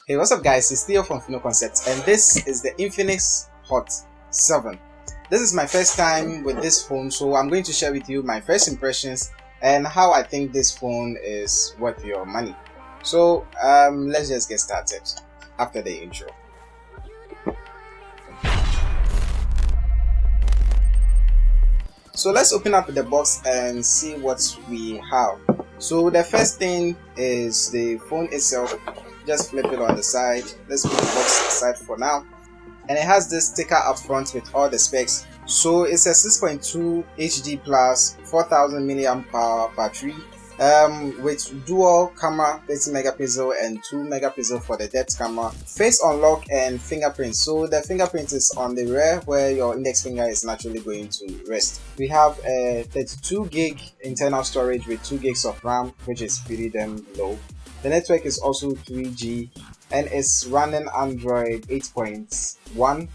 Hey, what's up guys, it's Theo from Fino Concepts and this is the Infinix Hot 7. This is my first time with this phone, so I'm going to share with you my first impressions and how I think this phone is worth your money. So let's just get started after the intro. So let's open up the box and see what we have. So the first thing is the phone itself. Just flip it on the side. Let's put the box aside for now. And it has this sticker up front with all the specs. So it's a 6.2 HD plus 4000 mAh battery with dual camera, 30 megapixel and 2 megapixel for the depth camera, face unlock and fingerprint. So the fingerprint is on the rear where your index finger is naturally going to rest. We have a 32 gig internal storage with 2 gigs of RAM, which is pretty damn low. The network is also 3G and it's running Android 8.1.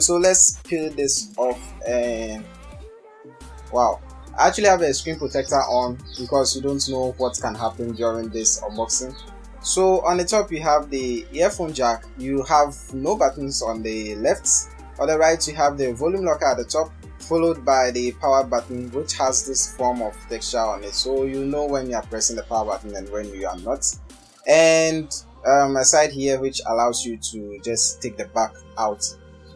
So let's peel this off and wow. I actually have a screen protector on because you don't know what can happen during this unboxing. So on the top you have the earphone jack. You have no buttons on the left. On the right you have the volume locker at the top, followed by the power button, which has this form of texture on it, so you know when you are pressing the power button and when you are not. And a side here which allows you to just take the back out.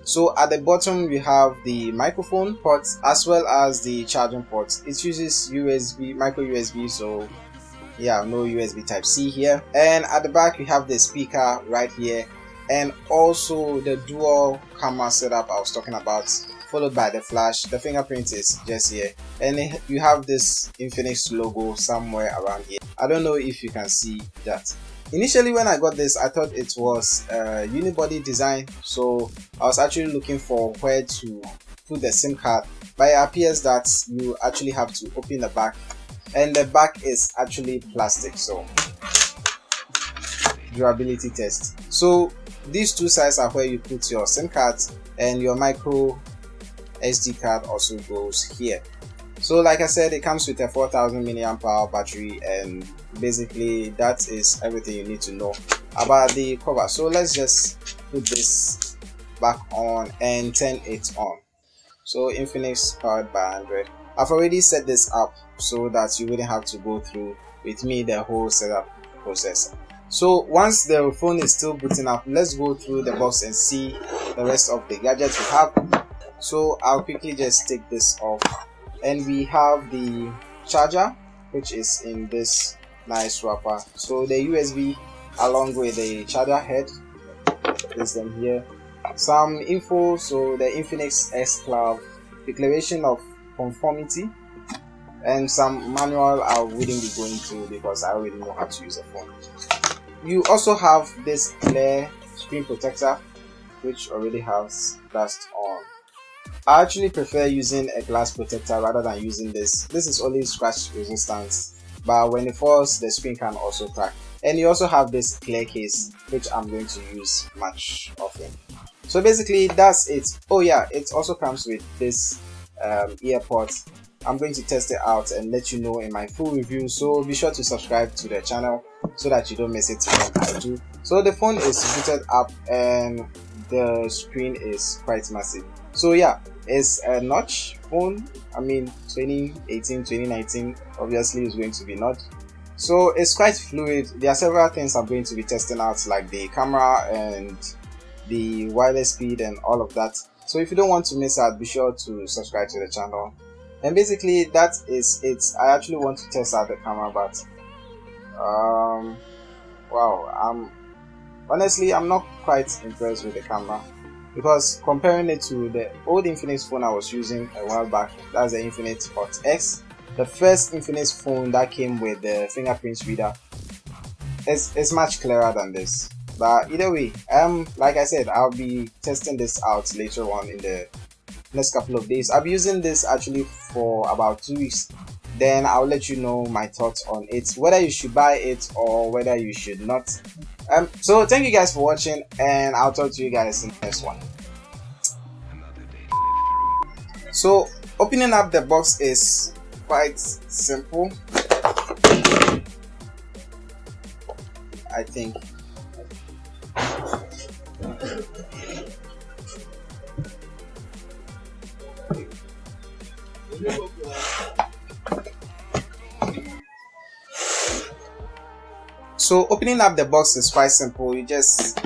So at the bottom we have the microphone port as well as the charging port. It uses USB, micro USB, so yeah, no USB type C here. And at the back we have the speaker right here and also the dual camera setup I was talking about, followed by the flash. The fingerprint is just here and you have this Infinix logo somewhere around here. I don't know if you can see that. Initially when I got this, I thought it was a unibody design, so I was actually looking for where to put the SIM card, but it appears that you actually have to open the back, and the back is actually plastic. So durability test. So these two sides are where you put your SIM card, and your micro SD card also goes here. So like I said, it comes with a 4000 mAh battery, and basically that is everything you need to know about the cover. So let's just put this back on and turn it on. So Infinix powered by Android. I've already set this up so that you wouldn't have to go through with me the whole setup process. So once the phone is still booting up, let's go through the box and see the rest of the gadgets we have. So I'll quickly just take this off. And we have the charger, which is in this nice wrapper. So the USB along with the charger head, place them here. Some info, so the Infinix S Club, declaration of conformity, and some manual I wouldn't be going through because I already know how to use a phone. You also have this clear screen protector, which already has dust on. I actually prefer using a glass protector rather than using this. This is only scratch resistant, but when it falls the screen can also crack. And you also have this clear case, which I'm going to use much often. So basically that's it. Oh yeah, it also comes with this earpods. I'm going to test it out and let you know in my full review, so be sure to subscribe to the channel so that you don't miss it when I do. So the phone is booted up and the screen is quite massive. So yeah, it's a notch phone. I mean 2018, 2019 obviously is going to be notch. So it's quite fluid. There are several things I'm going to be testing out, like the camera and the wireless speed and all of that. So if you don't want to miss out, be sure to subscribe to the channel. And basically that is it. I actually want to test out the camera, but wow, honestly I'm not quite impressed with the camera, because comparing it to the old Infinix phone I was using a while back, that's the Infinix Hot X, the first Infinix phone that came with the fingerprint reader, it's much clearer than this. But either way, like I said, I'll be testing this out later on in the next couple of days. I'll be using this actually for about 2 weeks, then I'll let you know my thoughts on it, whether you should buy it or whether you should not. So thank you guys for watching, and I'll talk to you guys in the next one. So opening up the box is quite simple, I think. So opening up the box is quite simple. You just